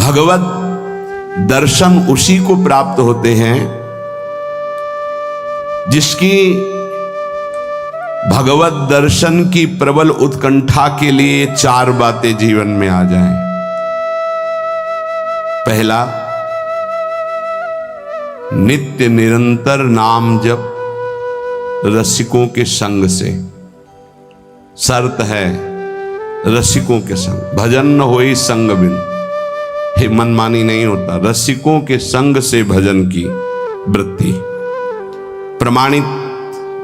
भगवत दर्शन उसी को प्राप्त होते हैं जिसकी भगवत दर्शन की प्रबल उत्कंठा के लिए 4 बातें जीवन में आ जाएं। पहला, नित्य निरंतर नाम जप रसिकों के संग से। शर्त है रसिकों के संग, भजन न होई संग बिन, हे मनमानी नहीं होता। रसिकों के संग से भजन की वृत्ति, प्रमाणित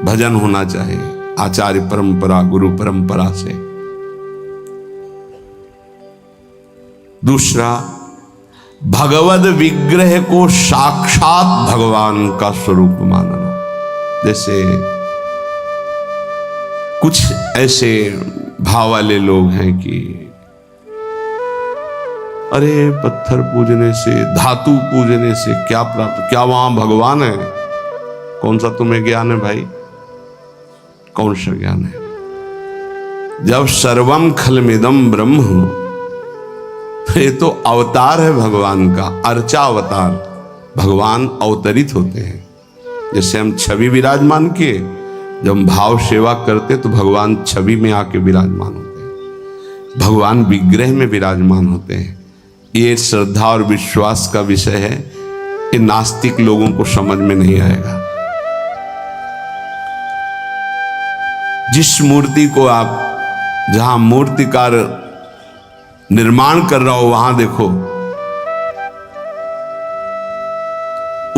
भजन होना चाहिए आचार्य परंपरा गुरु परंपरा से। दूसरा, भगवद विग्रह को साक्षात भगवान का स्वरूप मानना। जैसे कुछ ऐसे भाव वाले लोग हैं कि अरे पत्थर पूजने से, धातु पूजने से क्या प्राप्त, क्या वहां भगवान है? कौन सा तुम्हें ज्ञान है भाई? कौन सा ज्ञान है? जब सर्वम खलमिदम ब्रह्म, ये तो अवतार है भगवान का, अर्चा अवतार। भगवान अवतरित होते हैं। जैसे हम छवि विराजमान किए, जब हम भाव सेवा करते तो भगवान छवि में आके विराजमान होते हैं, भगवान विग्रह में विराजमान होते हैं। ये श्रद्धा और विश्वास का विषय है कि नास्तिक लोगों को समझ में नहीं आएगा। जिस मूर्ति को आप, जहां मूर्तिकार निर्माण कर रहा हो वहां देखो,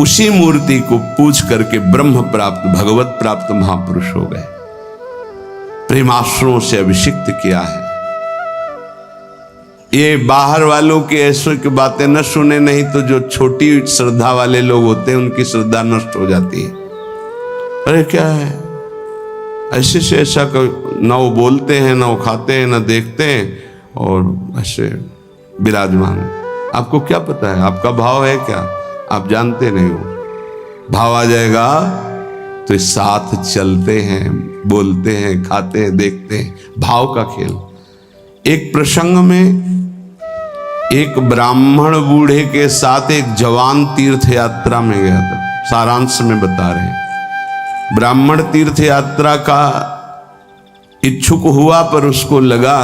उसी मूर्ति को पूज करके ब्रह्म प्राप्त, भगवत प्राप्त महापुरुष हो गए। प्रेमाश्रुओं से अभिषिक्त किया है। ये बाहर वालों की ऐसो की बातें न सुने, नहीं तो जो छोटी श्रद्धा वाले लोग होते हैं उनकी श्रद्धा नष्ट हो जाती है। अरे क्या है, ऐसे से ऐसा न वो बोलते हैं, न वो खाते हैं, न देखते हैं, और ऐसे विराजमान। आपको क्या पता है आपका भाव है क्या? आप जानते नहीं हो। भाव आ जाएगा तो साथ चलते हैं, बोलते हैं, खाते हैं, देखते हैं। भाव का खेल। एक प्रसंग में एक ब्राह्मण बूढ़े के साथ एक जवान तीर्थ यात्रा में गया था। सारांश में बता रहे हैं। ब्राह्मण तीर्थ यात्रा का इच्छुक हुआ, पर उसको लगा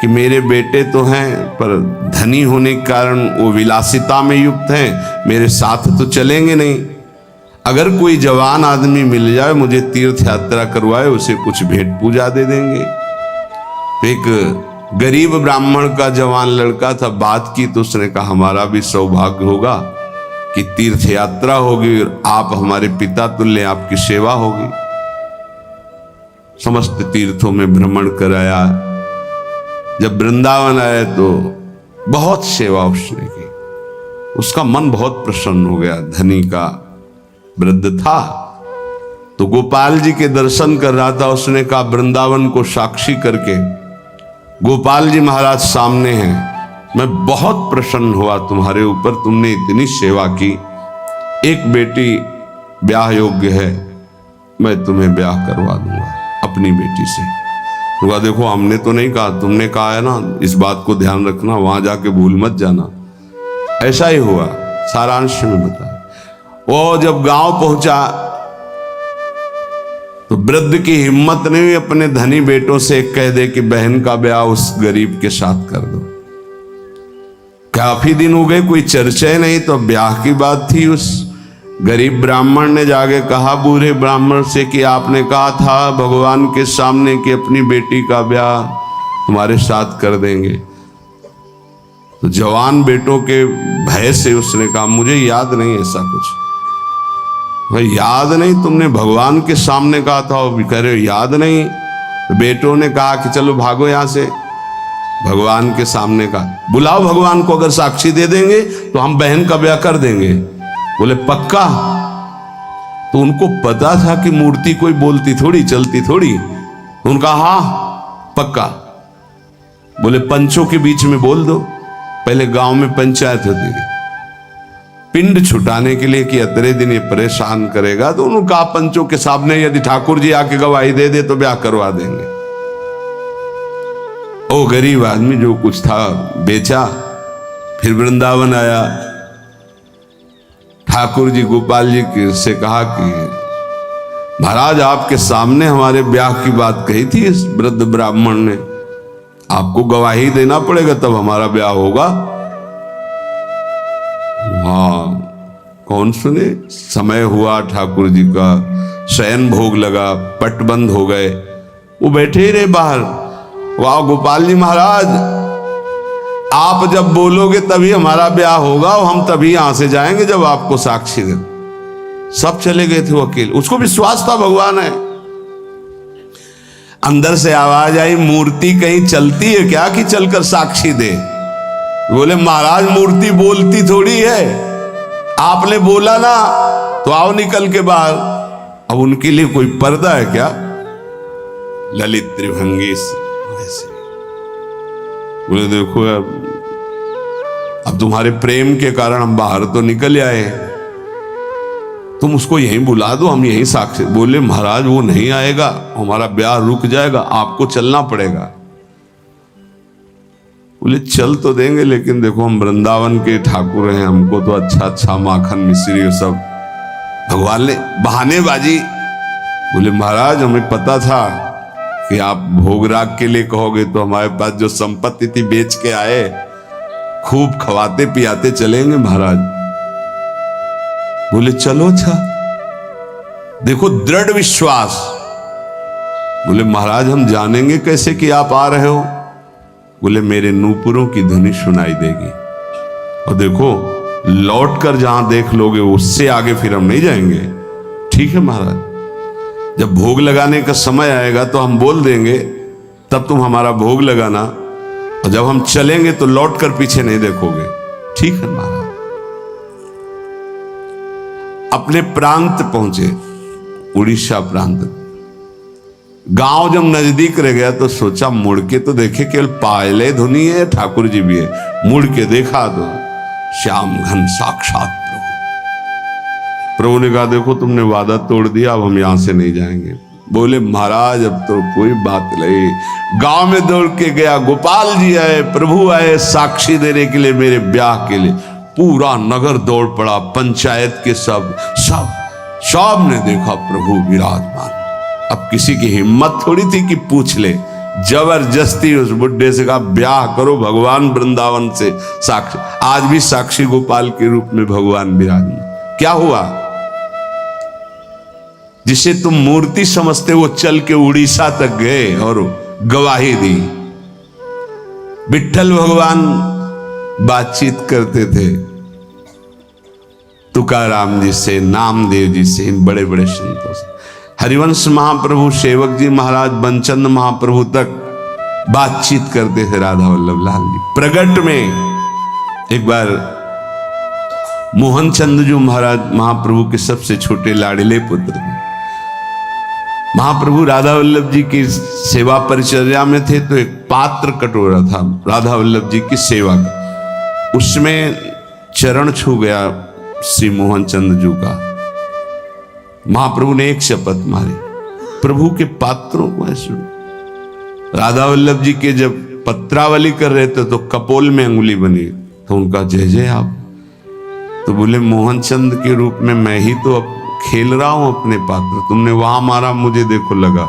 कि मेरे बेटे तो हैं, पर धनी होने के कारण वो विलासिता में युक्त हैं, मेरे साथ तो चलेंगे नहीं। अगर कोई जवान आदमी मिल जाए, मुझे तीर्थ यात्रा करवाए, उसे कुछ भेंट पूजा दे देंगे। एक गरीब ब्राह्मण का जवान लड़का था, बात की तो उसने कहा हमारा भी सौभाग्य होगा कि तीर्थ यात्रा होगी और आप हमारे पिता तुल्य, आपकी सेवा होगी। समस्त तीर्थों में भ्रमण कराया। जब वृंदावन आए तो बहुत सेवा उसने की। उसका मन बहुत प्रसन्न हो गया। धनी का वृद्ध था तो गोपाल जी के दर्शन कर रहा था। उसने कहा वृंदावन को साक्षी करके, गोपाल जी महाराज सामने हैं, मैं बहुत प्रसन्न हुआ तुम्हारे ऊपर, तुमने इतनी सेवा की। एक बेटी ब्याह योग्य है, मैं तुम्हें ब्याह करवा दूंगा अपनी बेटी से। हुआ देखो हमने तो नहीं कहा, तुमने कहा है ना, इस बात को ध्यान रखना, वहां जाके भूल मत जाना। ऐसा ही हुआ। सारांश में बता। वो जब गांव पहुंचा तो वृद्ध की हिम्मत नहीं हुई अपने धनी बेटों से कह दे कि बहन का ब्याह उस गरीब के साथ कर दो। काफी दिन हो गए, कोई चर्चा नहीं, तो ब्याह की बात थी। उस गरीब ब्राह्मण ने जाके कहा बूढ़े ब्राह्मण से कि आपने कहा था भगवान के सामने कि अपनी बेटी का ब्याह तुम्हारे साथ कर देंगे। तो जवान बेटों के भय से उसने कहा मुझे याद नहीं ऐसा कुछ। भाई याद नहीं? तुमने भगवान के सामने कहा था। वो भी कह रहे याद नहीं। तो बेटों ने कहा कि चलो भागो यहां से। भगवान के सामने कहा बुलाओ भगवान को, अगर साक्षी दे देंगे तो हम बहन का ब्याह कर देंगे। बोले पक्का? तो उनको पता था कि मूर्ति कोई बोलती थोड़ी, चलती थोड़ी। उनका हाँ पक्का। बोले पंचों के बीच में बोल दो। पहले गांव में पंचायत होती थी पिंड छुटाने के लिए कि अतरे दिन ये परेशान करेगा, तो उन्होंने कहा पंचों के सामने यदि ठाकुर जी आके गवाही दे दे तो ब्याह करवा देंगे। ओ गरीब आदमी जो कुछ था बेचा फिर वृंदावन आया, ठाकुर जी गोपाल जी से कहा कि महाराज आपके सामने हमारे ब्याह की बात कही थी इस वृद्ध ब्राह्मण ने, आपको गवाही देना पड़ेगा तब हमारा ब्याह होगा। हाँ, कौन सुने। समय हुआ, ठाकुर जी का शयन भोग लगा, पट बंद हो गए, वो बैठे ही रहे बाहर। वाह गोपाल जी महाराज, आप जब बोलोगे तभी हमारा ब्याह होगा और हम तभी यहां से जाएंगे जब आपको साक्षी दे। सब चले गए थे वो अकेले, उसको विश्वास था भगवान है। अंदर से आवाज आई, मूर्ति कहीं चलती है क्या कि चलकर साक्षी दे। बोले महाराज मूर्ति बोलती थोड़ी है, आपने बोला ना तो आओ निकल के बाहर। अब उनके लिए कोई पर्दा है क्या? ललित त्रिभंगी ऐसे बोले देखो अब तुम्हारे प्रेम के कारण हम बाहर तो निकल आए, तुम उसको यहीं बुला दो, हम यहीं साक्षी। बोले महाराज वो नहीं आएगा, हमारा ब्याह रुक जाएगा, आपको चलना पड़ेगा। बोले चल तो देंगे लेकिन देखो हम वृंदावन के ठाकुर हैं, हमको तो अच्छा अच्छा माखन मिश्री और सब। भगवान ने बहानेबाजी। बोले महाराज हमें पता था कि आप भोगराग के लिए कहोगे तो हमारे पास जो संपत्ति थी बेच के आए, खूब खवाते पियाते चलेंगे महाराज। बोले चलो अच्छा। देखो दृढ़ विश्वास। बोले महाराज हम जानेंगे कैसे कि आप आ रहे हो? बोले मेरे नूपुरों की ध्वनि सुनाई देगी, और देखो लौट कर जहां देख लोगे उससे आगे फिर हम नहीं जाएंगे। ठीक है महाराज, जब भोग लगाने का समय आएगा तो हम बोल देंगे, तब तुम हमारा भोग लगाना, और जब हम चलेंगे तो लौट कर पीछे नहीं देखोगे। ठीक है महाराज। अपने प्रांत पहुंचे, उड़ीसा प्रांत। गांव जब नजदीक रह गया तो सोचा मुड़ के तो देखे, केवल पायले धुनी है, ठाकुर जी भी है। मुड़ के देखा तो श्याम घन साक्षात प्रभु। प्रभु ने कहा देखो तुमने वादा तोड़ दिया, अब हम यहां से नहीं जाएंगे। बोले महाराज अब तो कोई बात नहीं। गांव में दौड़ के गया, गोपाल जी आए, प्रभु आए साक्षी देने के लिए मेरे ब्याह के लिए। पूरा नगर दौड़ पड़ा, पंचायत के सब ने देखा प्रभु विराजमान। अब किसी की हिम्मत थोड़ी थी कि पूछ ले, जबरदस्ती उस बुड्ढे से कहा ब्याह करो भगवान वृंदावन से साक्षी। आज भी साक्षी गोपाल के रूप में भगवान विराजमान। क्या हुआ? जिसे तुम मूर्ति समझते वो चल के उड़ीसा तक गए और गवाही दी। विट्ठल भगवान बातचीत करते थे तुकाराम जी से, नामदेव जी से, इन बड़े बड़े संतों से। हरिवंश महाप्रभु, सेवक जी महाराज, बंचंद महाप्रभु तक बातचीत करते थे राधा वल्लभ लाल जी। प्रगट में एक बार मोहन चंद जी महाराज महाप्रभु के सबसे छोटे लाडले पुत्र थे। महाप्रभु राधा वल्लभ जी की सेवा परिचर्या में थे तो एक पात्र कटोरा था राधा वल्लभ जी की सेवा का, उसमें चरण छू गया श्री मोहन चंद जी का। महाप्रभु ने एक शपथ मारी, प्रभु के पात्रों को ऐसे। राधा वल्लभ जी के जब पत्रावली कर रहे थे तो कपोल में अंगुली बनी, तो उनका जय जय आप। तो बोले मोहन चंद के रूप में मैं ही तो अब खेल रहा हूं अपने पात्र, तुमने वहां मारा मुझे देखो लगा।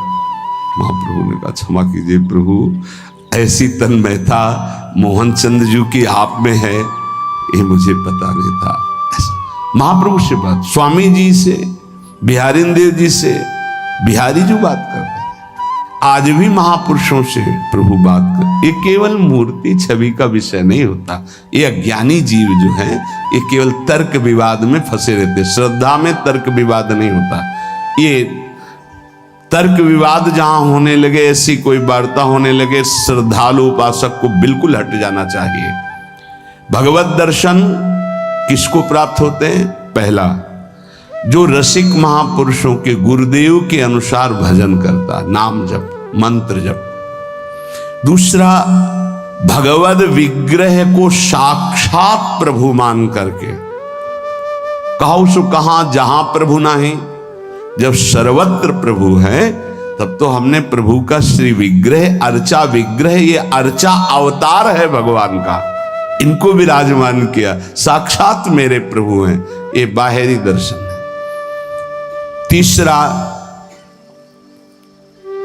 महाप्रभु ने कहा क्षमा कीजिए प्रभु, ऐसी तन्मयता मोहन चंद जी की आप में है ये मुझे पता नहीं था। महाप्रभु से बात, स्वामी जी से, बिहारी देव जी से बिहारी जो बात करते हैं, आज भी महापुरुषों से प्रभु बात कर। ये केवल मूर्ति छवि का विषय नहीं होता। ये अज्ञानी जीव जो है ये केवल तर्क विवाद में फंसे रहते। श्रद्धा में तर्क विवाद नहीं होता। ये तर्क विवाद जहां होने लगे, ऐसी कोई वार्ता होने लगे, श्रद्धालु उपासक को बिल्कुल हट जाना चाहिए। भगवत दर्शन किसको प्राप्त होते हैं? पहला, जो रसिक महापुरुषों के गुरुदेव के अनुसार भजन करता, नाम जप, मंत्र जप। दूसरा, भगवद विग्रह को साक्षात प्रभु मान करके। कहो सो कहां जहां प्रभु नहीं, जब सर्वत्र प्रभु है तब तो हमने प्रभु का श्री विग्रह, अर्चा विग्रह, ये अर्चा अवतार है भगवान का। इनको विराजमान किया, साक्षात मेरे प्रभु हैं। ये बाहरी दर्शन है। तीसरा,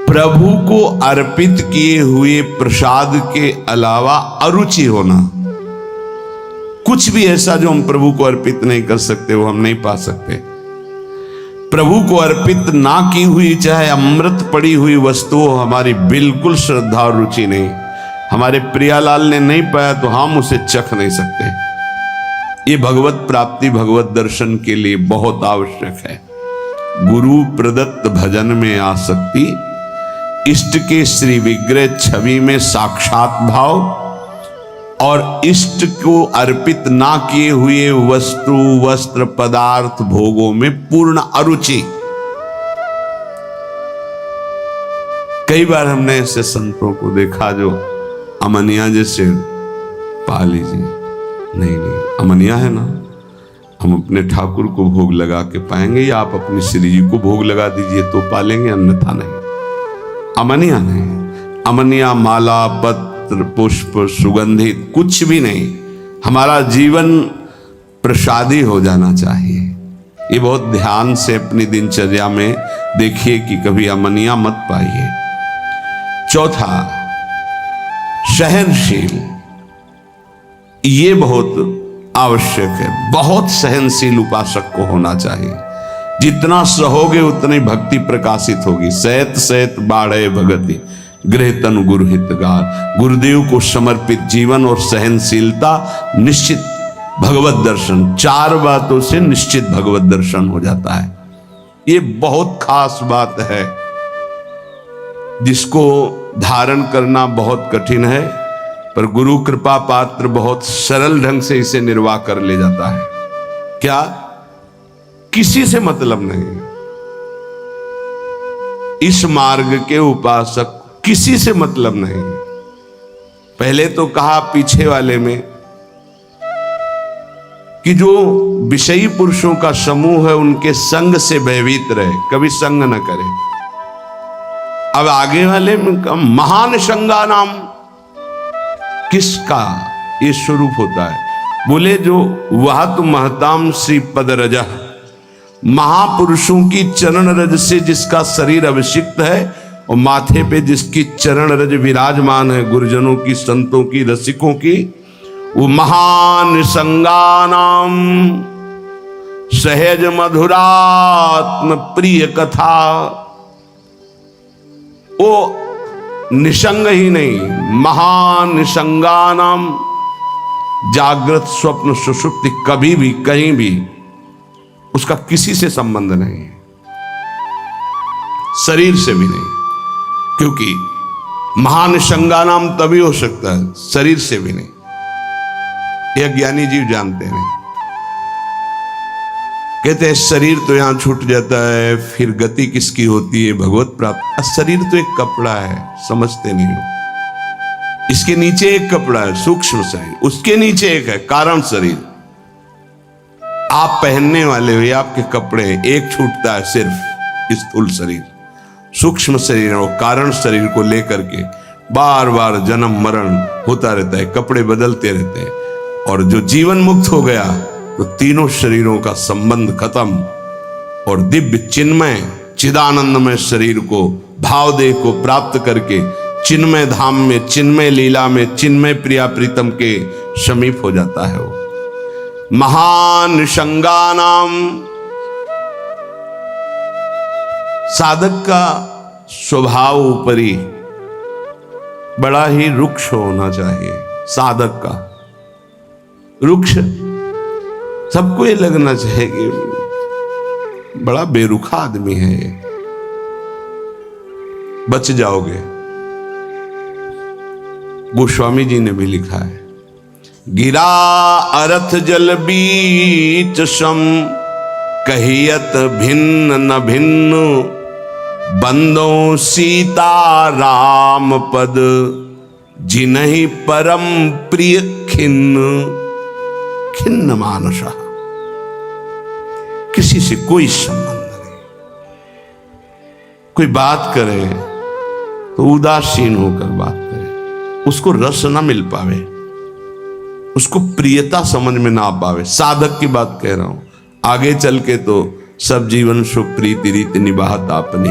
प्रभु को अर्पित किए हुए प्रसाद के अलावा अरुचि होना। कुछ भी ऐसा जो हम प्रभु को अर्पित नहीं कर सकते वो हम नहीं पा सकते। प्रभु को अर्पित ना की हुई चाहे अमृत पड़ी हुई वस्तु हो, हमारी बिल्कुल श्रद्धा और रुचि नहीं। हमारे प्रियालाल ने नहीं पाया तो हम उसे चख नहीं सकते। ये भगवत प्राप्ति, भगवत दर्शन के लिए बहुत आवश्यक है। गुरु प्रदत्त भजन में आसक्ति, इष्ट के श्री विग्रह छवि में साक्षात भाव और इष्ट को अर्पित ना किए हुए वस्तु, वस्त्र, पदार्थ, भोगों में पूर्ण अरुचि। कई बार हमने ऐसे संतों को देखा जो अमनिया जैसे पा लीजिए, नहीं अमनिया है ना, हम अपने ठाकुर को भोग लगा के पाएंगे या आप अपनी श्री जी को भोग लगा दीजिए तो पालेंगे, अन्यथा नहीं। अमनिया नहीं, अमनिया माला, पत्र, पुष्प, सुगंधित कुछ भी नहीं। हमारा जीवन प्रसादी हो जाना चाहिए। ये बहुत ध्यान से अपनी दिनचर्या में देखिए कि कभी अमनिया मत पाइए। चौथा, सहनशील। ये बहुत आवश्यक है। बहुत सहनशील उपासक को होना चाहिए। जितना सहोगे उतनी भक्ति प्रकाशित होगी। सहत सहत बाढ़े भगति, गृह तनु गुरु हितगार। गुरुदेव को समर्पित जीवन और सहनशीलता, निश्चित भगवत दर्शन। 4 बातों से निश्चित भगवत दर्शन हो जाता है। ये बहुत खास बात है जिसको धारण करना बहुत कठिन है, पर गुरु कृपा पात्र बहुत सरल ढंग से इसे निर्वाह कर ले जाता है। क्या? किसी से मतलब नहीं। इस मार्ग के उपासक किसी से मतलब नहीं। पहले तो कहा पीछे वाले में कि जो विषयी पुरुषों का समूह है उनके संग से भयभीत रहे, कभी संग न करे। अब आगे वाले में महान संगा नाम किसका ये स्वरूप होता है? बोले जो वह तो महताम श्री पद रज, महापुरुषों की चरण रज से जिसका शरीर अभिषिक्त है और माथे पे जिसकी चरण रज विराजमान है, गुरुजनों की, संतों की, रसिकों की, वो महान संगानाम सहज मधुरात्म प्रिय कथा। वो निसंग ही नहीं, महान निसंगानाम, जागृत स्वप्न सुषुप्ति, कभी भी कहीं भी उसका किसी से संबंध नहीं है, शरीर से भी नहीं। क्योंकि महान संगानाम तभी हो सकता है, शरीर से भी नहीं। यह ज्ञानी जीव जानते हैं। कहते हैं शरीर तो यहां छूट जाता है, फिर गति किसकी होती है? भगवत प्राप्त। शरीर तो एक कपड़ा है, समझते नहीं हो। इसके नीचे एक कपड़ा है, सूक्ष्म शरीर, उसके नीचे एक है कारण शरीर। आप पहनने वाले हो, ये आपके कपड़े हैं। एक छूटता है सिर्फ स्थूल शरीर, सूक्ष्म शरीर और कारण शरीर को लेकर के बार बार जन्म मरण होता रहता है, कपड़े बदलते रहते हैं। और जो जीवन मुक्त हो गया तो तीनों शरीरों का संबंध खत्म और दिव्य चिन्मय चिदानंदमय शरीर को, भावदेह को प्राप्त करके चिन्मय धाम में, चिन्मय लीला में, चिन्मय प्रिया प्रीतम के समीप हो जाता है। वो महान संगानाम। साधक का स्वभाव ऊपरी बड़ा ही रुक्ष होना चाहिए। साधक का रुक्ष, सबको ये लगना चाहिए कि बड़ा बेरुखा आदमी है ये, बच जाओगे। गोस्वामी जी ने भी लिखा है, गिरा अरथ जल बीच सम, कहियत भिन्न न भिन्न, बंदों सीता राम पद, जिन्हि परम प्रिय खिन्न। खिन्न मानसा, किसी से कोई संबंध नहीं। कोई बात करे तो उदासीन होकर बात करे, उसको रस ना मिल पावे। उसको प्रियता समझ में ना आ पावे। साधक की बात कह रहा हूं, आगे चल के तो सब जीवन सुख प्रीति रीति निभात आपनी,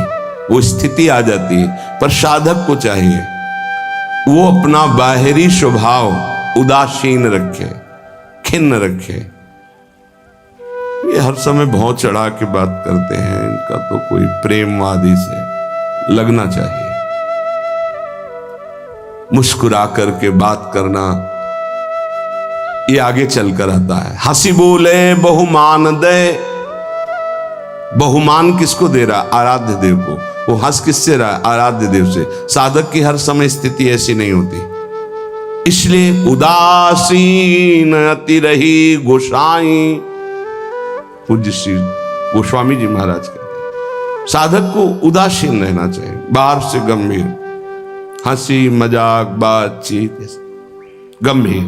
वो स्थिति आ जाती है। पर साधक को चाहिए वो अपना बाहरी स्वभाव उदासीन रखे, खिन्न रखे। ये हर समय भौं चढ़ा के बात करते हैं, इनका तो कोई प्रेमवादी से लगना चाहिए। मुस्कुरा करके बात करना, ये आगे चलकर आता है। हंसी बोले बहुमान दे, बहुमान किसको दे रहा? आराध्य देव को। वो हंस किससे रहा? आराध्य देव से। साधक की हर समय स्थिति ऐसी नहीं होती, इसलिए उदासीन अति रही गोसाई। पूज्य श्री गोस्वामी जी महाराज कहते हैं साधक को उदासीन रहना चाहिए, बाहर से गंभीर, हंसी मजाक बातचीत गंभीर।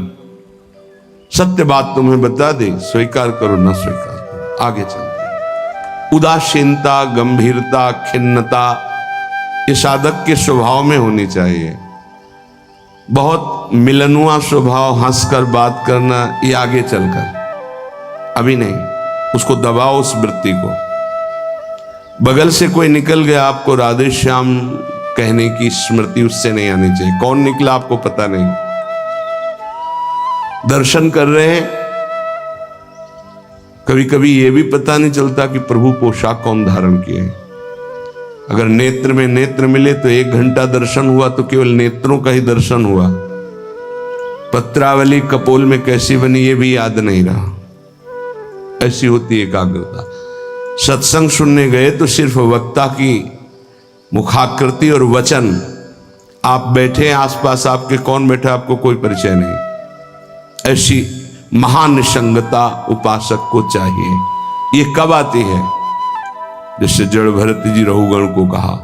सत्य बात तुम्हें बता दी, स्वीकार करो ना स्वीकार करो, आगे चलते। उदासीनता, गंभीरता, खिन्नता ये साधक के स्वभाव में होनी चाहिए। बहुत मिलनुआ स्वभाव, हंसकर बात करना, ये आगे चलकर, अभी नहीं। उसको दबाओ उस वृत्ति को। बगल से कोई निकल गया, आपको राधे श्याम कहने की स्मृति उससे नहीं आनी चाहिए। कौन निकला आपको पता नहीं। दर्शन कर रहे हैं, कभी कभी यह भी पता नहीं चलता कि प्रभु पोशाक कौन धारण किए। अगर नेत्र में नेत्र मिले तो 1 घंटा दर्शन हुआ तो केवल नेत्रों का ही दर्शन हुआ। पत्रावली कपोल में कैसी बनी ये भी याद नहीं रहा। ऐसी होती एकाग्रता। सत्संग सुनने गए तो सिर्फ वक्ता की मुखाकृति और वचन, आप बैठे आसपास आपके कौन बैठा आपको कोई परिचय नहीं। ऐसी महानिसंगता उपासक को चाहिए। ये कब आती है? जैसे जड़ भरत जी रघुगण को कहा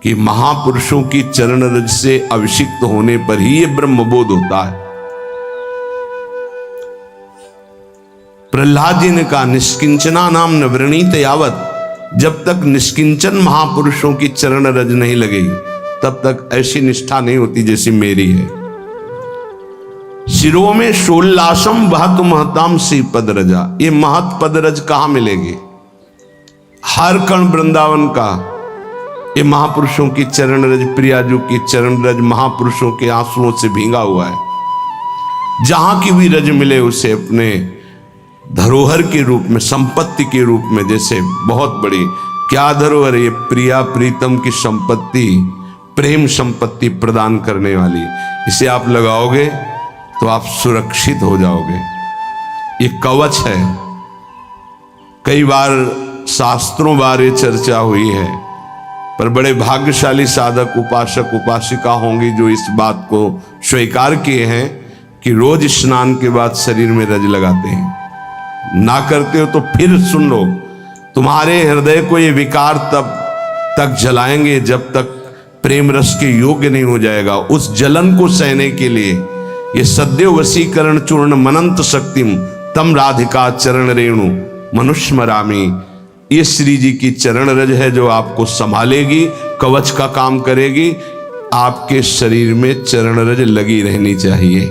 कि महापुरुषों की चरण रज से अभिषिक्त होने पर ही ये ब्रह्मबोध होता है। प्रहलाद जी ने कहा निष्किंचना नाम न वृणीत यावत, जब तक निष्किंचन महापुरुषों की चरण रज नहीं लगेगी तब तक ऐसी निष्ठा नहीं होती जैसी मेरी है। शिरो में शोल्लासम वहत महताम सी पद रजा, ये महत पद रज कहां मिलेगी? हर कण वृंदावन का ये महापुरुषों की चरण रज, प्रियाजू की चरण रज महापुरुषों के आंसुओं से भींगा हुआ है। जहां की भी रज मिले उसे अपने धरोहर के रूप में, संपत्ति के रूप में, जैसे बहुत बड़ी क्या धरोहर, ये प्रिया प्रीतम की संपत्ति, प्रेम संपत्ति प्रदान करने वाली, इसे आप लगाओगे तो आप सुरक्षित हो जाओगे। ये कवच है। कई बार शास्त्रों बारे चर्चा हुई है, पर बड़े भाग्यशाली साधक उपासक उपासिका होंगी जो इस बात को स्वीकार किए हैं कि रोज स्नान के बाद शरीर में रज लगाते हैं। ना करते हो तो फिर सुन लो, तुम्हारे हृदय को ये विकार तब तक जलाएंगे जब तक प्रेम रस के योग्य नहीं हो जाएगा। उस जलन को सहने के लिए ये सद्यो वशीकरण चूर्ण मनंत शक्तिम तम राधिका चरण रेणु मनुष्मरामी, ये श्री जी की चरण रज है जो आपको संभालेगी, कवच का काम करेगी। आपके शरीर में चरण रज लगी रहनी चाहिए।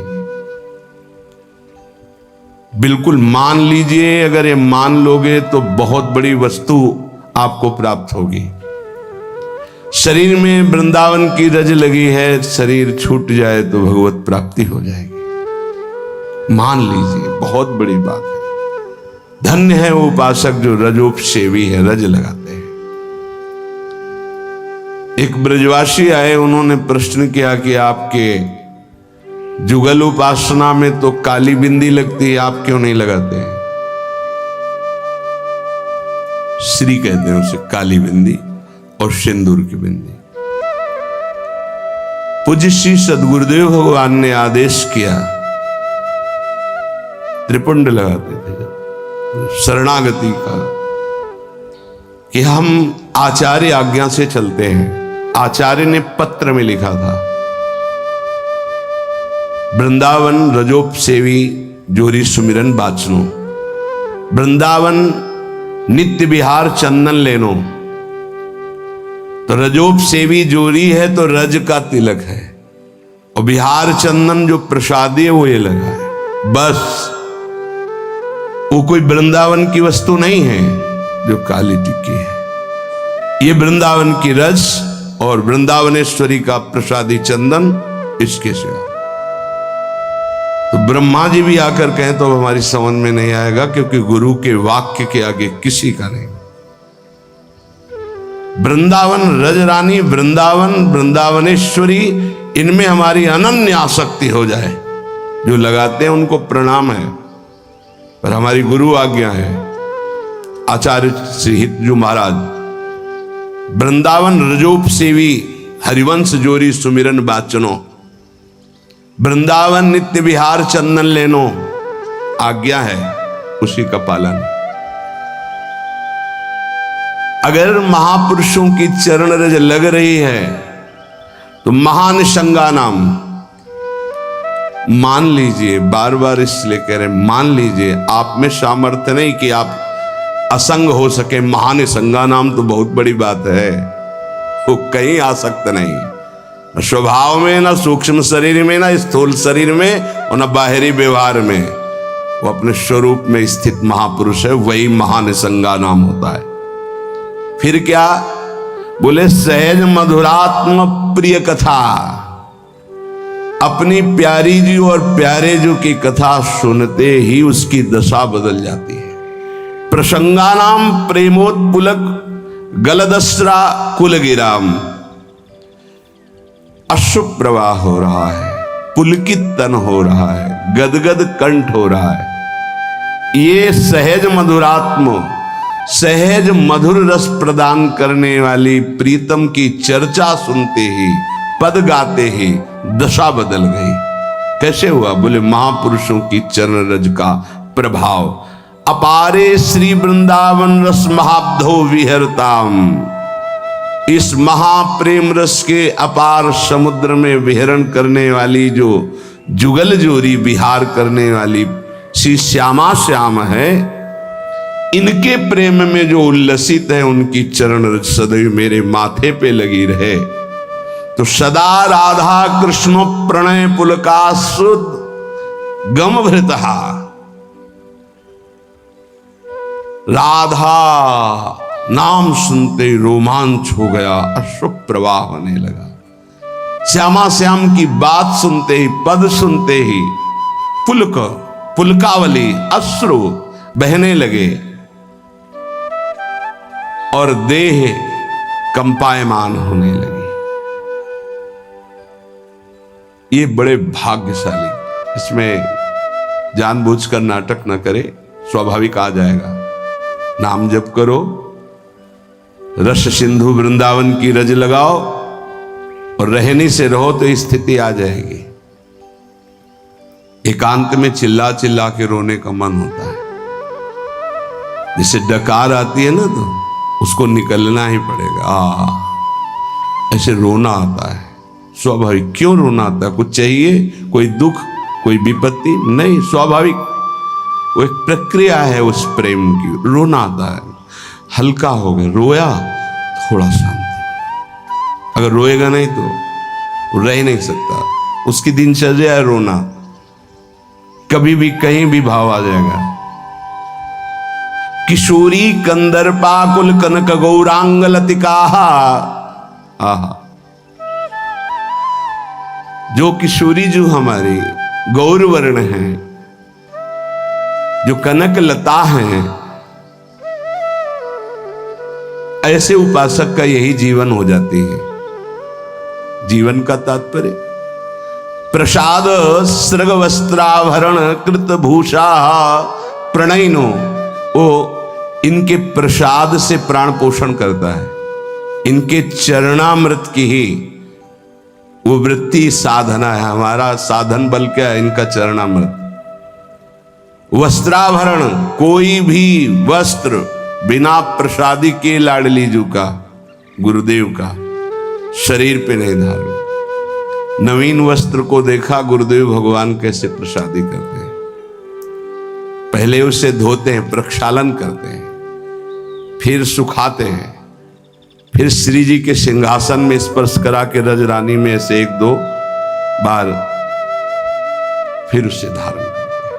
बिल्कुल मान लीजिए, अगर ये मान लोगे तो बहुत बड़ी वस्तु आपको प्राप्त होगी। शरीर में वृंदावन की रज लगी है, शरीर छूट जाए तो भगवत प्राप्ति हो जाएगी। मान लीजिए, बहुत बड़ी बात है। धन्य है वो उपासक जो रजोपसेवी है, रज लगाते हैं। एक ब्रजवासी आए, उन्होंने प्रश्न किया कि आपके जुगल उपासना में तो काली बिंदी लगती है, आप क्यों नहीं लगाते हैं? श्री कहते हैं उसे, काली बिंदी और सिंदूर की बिंदी। पूज्य श्री सद्गुरुदेव भगवान ने आदेश किया, त्रिपुंड लगाते थे शरणागति का, कि हम आचार्य आज्ञा से चलते हैं। आचार्य ने पत्र में लिखा था, वृंदावन रजोपसेवी जोरी सुमिरन बाचनो, वृंदावन नित्य बिहार चंदन लेनो। तो रजोपसेवी जोरी है तो रज का तिलक है, और बिहार चंदन जो प्रसादी है वो ये लगा है। बस वो कोई वृंदावन की वस्तु नहीं है जो काली टिक्की है, ये वृंदावन की रस और वृंदावनेश्वरी का प्रसादी चंदन, इसके सिवा। तो ब्रह्मा जी भी आकर कहें तो हमारी समझ में नहीं आएगा, क्योंकि गुरु के वाक्य के आगे किसी का नहीं। वृंदावन रजरानी, वृंदावन वृंदावनेश्वरी, इनमें हमारी अनन्य आसक्ति हो जाए। जो लगाते हैं उनको प्रणाम है, पर हमारी गुरु आज्ञा है। आचार्य श्री हितजू महाराज, वृंदावन रजोप सेवी हरिवंश जोरी सुमिरन बाचनो, वृंदावन नित्य विहार चंदन लेनो, आज्ञा है, उसी का पालन। अगर महापुरुषों की चरण रज लग रही है तो महानिशंगा नाम मान लीजिए, बार बार इसलिए कह रहे मान लीजिए। आप में सामर्थ्य नहीं कि आप असंग हो सके। महानिशंगा नाम तो बहुत बड़ी बात है, वो कहीं आसक्त नहीं, न स्वभाव में, न सूक्ष्म शरीर में, न स्थूल शरीर में, और न बाहरी व्यवहार में। वो अपने स्वरूप में स्थित महापुरुष है, वही महानिशंगा नाम होता है। फिर क्या बोले? सहज मधुरात्म प्रिय कथा, अपनी प्यारी जी और प्यारे जी की कथा सुनते ही उसकी दशा बदल जाती है। प्रसंगानाम प्रेमोत्पुलक गलदस्रा कुलगिराम, अश्रु प्रवाह हो रहा है, पुलकित तन हो रहा है, गदगद कंठ हो रहा है। ये सहज मधुरात्म, सहज मधुर रस प्रदान करने वाली प्रीतम की चर्चा सुनते ही, पद गाते ही दशा बदल गई। कैसे हुआ? बोले महापुरुषों की चरण रज का प्रभाव। अपारे श्री वृंदावन रस महाब्धो विहरताम, इस महाप्रेम रस के अपार समुद्र में विहरण करने वाली, जो जुगल जोरी विहार करने वाली श्री श्यामा श्याम है, इनके प्रेम में जो उल्लसित है, उनकी चरण रज सदैव मेरे माथे पे लगी रहे। तो सदा राधा कृष्ण प्रणय पुलकासुद गम भृतहा, राधा नाम सुनते रोमांच हो गया, अश्रु प्रवाह होने लगा। श्यामा श्याम की बात सुनते ही, पद सुनते ही पुलक, पुलकावली, अश्रु बहने लगे और देह कंपायमान होने लगी। ये बड़े भाग्यशाली, इसमें जानबूझकर नाटक न करे, स्वाभाविक आ जाएगा। नाम जप करो, रस सिंधु वृंदावन की रज लगाओ और रहनी से रहो तो स्थिति आ जाएगी। एकांत में चिल्ला चिल्ला के रोने का मन होता है। जैसे डकार आती है ना, तो उसको निकलना ही पड़ेगा। ऐसे रोना आता है स्वाभाविक। क्यों रोना आता है? कुछ चाहिए, कोई दुख, कोई विपत्ति? नहीं, स्वाभाविक वो एक प्रक्रिया है उस प्रेम की। रोना आता है, हल्का हो गया, रोया, थोड़ा शांति। अगर रोएगा नहीं तो रह नहीं सकता। उसकी दिनचर्या है रोना, कभी भी कहीं भी भाव आ जाएगा। किशोरी कंदर्पा कुल कनक गौरांग लतिका, आहा, जो किशोरी जो हमारी गौर वर्ण है, जो कनक लता हैं, ऐसे उपासक का यही जीवन हो जाती है। जीवन का तात्पर्य प्रसाद सृग वस्त्राभरण कृत भूषा प्रणयनो, वो इनके प्रसाद से प्राण पोषण करता है। इनके चरणामृत की ही वो वृत्ति साधना है। हमारा साधन बल क्या है? इनका चरणामृत। वस्त्राभरण, कोई भी वस्त्र बिना प्रसादी के लाडली जू का, गुरुदेव का, शरीर पे नहीं धारो। नवीन वस्त्र को देखा गुरुदेव भगवान कैसे प्रसादी करते हैं। पहले उसे धोते हैं, प्रक्षालन करते हैं, फिर सुखाते हैं, फिर श्री जी के सिंहासन में स्पर्श करा के रजरानी में ऐसे 1-2 बार फिर उसे धारण करते हैं।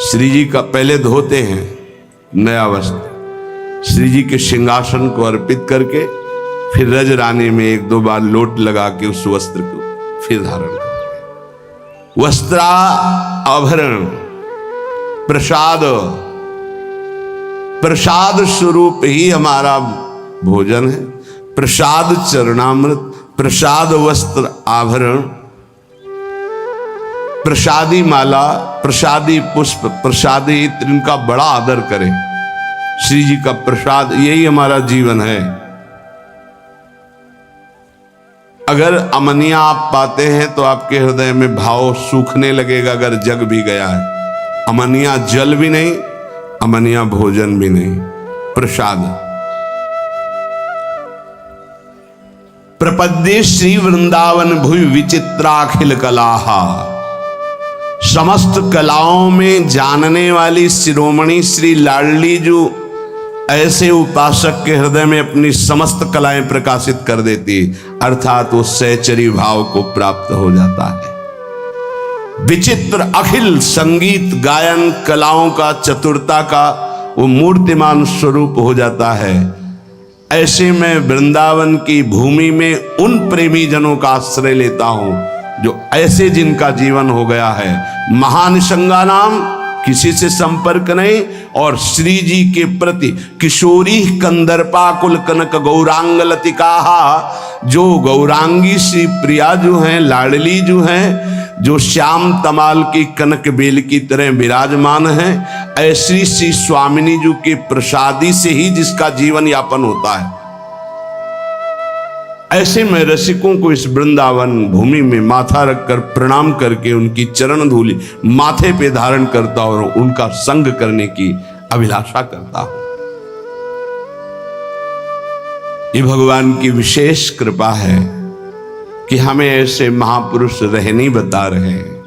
श्री जी का पहले धोते हैं नया वस्त्र, श्री जी के सिंहासन को अर्पित करके फिर रज रानी में 1-2 बार लोट लगा के उस वस्त्र को फिर धारण करते। वस्त्रा आभरण प्रसाद, प्रसाद स्वरूप ही हमारा भोजन है। प्रसाद चरणामृत, प्रसाद वस्त्र आभरण, प्रसादी माला, प्रसादी पुष्प, प्रसादी इत्र, इनका बड़ा आदर करें। श्री जी का प्रसाद, यही हमारा जीवन है। अगर अमनिया आप पाते हैं तो आपके हृदय में भाव सूखने लगेगा, अगर जग भी गया है। अमनिया जल भी नहीं, अमनिया भोजन भी नहीं, प्रसाद। प्रपद्ये श्री वृंदावन भुवि विचित्राखिल कलाहा, समस्त कलाओं में जानने वाली शिरोमणि श्री लाडली जो ऐसे उपासक के हृदय में अपनी समस्त कलाएं प्रकाशित कर देती, अर्थात वो सहचरी भाव को प्राप्त हो जाता है। विचित्र अखिल संगीत गायन कलाओं का, चतुरता का वो मूर्तिमान स्वरूप हो जाता है। ऐसे में वृंदावन की भूमि में उन प्रेमी जनों का आश्रय लेता हूं जो ऐसे जिनका जीवन हो गया है महानिशंगा नाम, किसी से संपर्क नहीं, और श्री जी के प्रति किशोरी कंदर्पाकुल कनक गौरांग लतिका, जो गौरांगी श्री प्रिया जो हैं, लाडली जो हैं, जो श्याम तमाल की कनक बेल की तरह विराजमान हैं, ऐसी श्री स्वामिनी जी के प्रसादी से ही जिसका जीवन यापन होता है। ऐसे में रसिकों को इस वृंदावन भूमि में माथा रखकर प्रणाम करके उनकी चरण धूलि माथे पे धारण करता और उनका संग करने की अभिलाषा करता हूं। ये भगवान की विशेष कृपा है कि हमें ऐसे महापुरुष रहनी बता रहे हैं।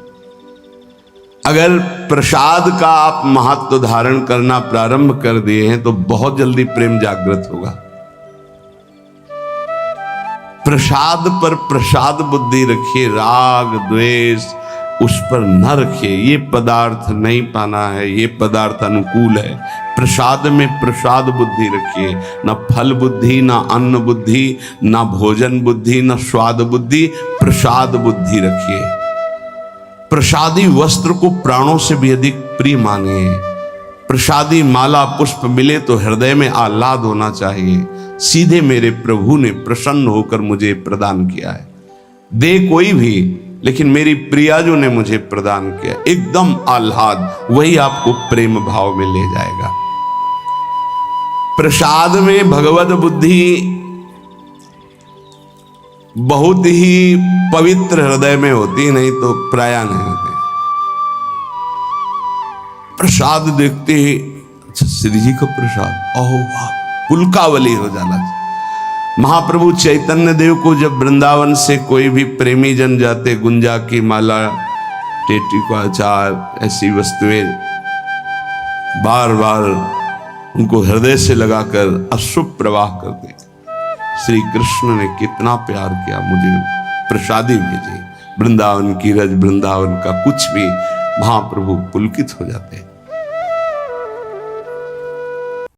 अगर प्रसाद का आप महत्व धारण करना प्रारंभ कर दिए हैं तो बहुत जल्दी प्रेम जागृत होगा। प्रसाद पर प्रसाद बुद्धि रखिए, राग द्वेष उस पर न रखिए। ये पदार्थ नहीं पाना है, ये पदार्थ अनुकूल है। प्रसाद में प्रसाद बुद्धि रखिए, न फल बुद्धि, न अन्न बुद्धि, न भोजन बुद्धि, न स्वाद बुद्धि, प्रसाद बुद्धि रखिए। प्रसादी वस्त्र को प्राणों से भी अधिक प्रिय मानिए। प्रसादी माला पुष्प मिले तो हृदय में आह्लाद होना चाहिए। सीधे मेरे प्रभु ने प्रसन्न होकर मुझे प्रदान किया है। दे कोई भी, लेकिन मेरी प्रियाजू ने मुझे प्रदान किया, एकदम आह्लाद, वही आपको प्रेम भाव में ले जाएगा। प्रसाद में भगवत बुद्धि बहुत ही पवित्र हृदय में होती, नहीं तो प्राय नहीं होती। प्रसाद देखते ही अच्छा श्री जी का प्रसाद, ओह वाह, पुलकावली हो जाना। महाप्रभु चैतन्य देव को जब वृंदावन से कोई भी प्रेमी जन जाते, गुंजा की माला, टेटी का अचार, ऐसी वस्तुएं बार बार उनको हृदय से लगाकर अश्रु प्रवाह करते। श्री कृष्ण ने कितना प्यार किया, मुझे प्रसादी भेजी। वृंदावन की रज, वृंदावन का कुछ भी, महाप्रभु पुलकित हो जाते हैं।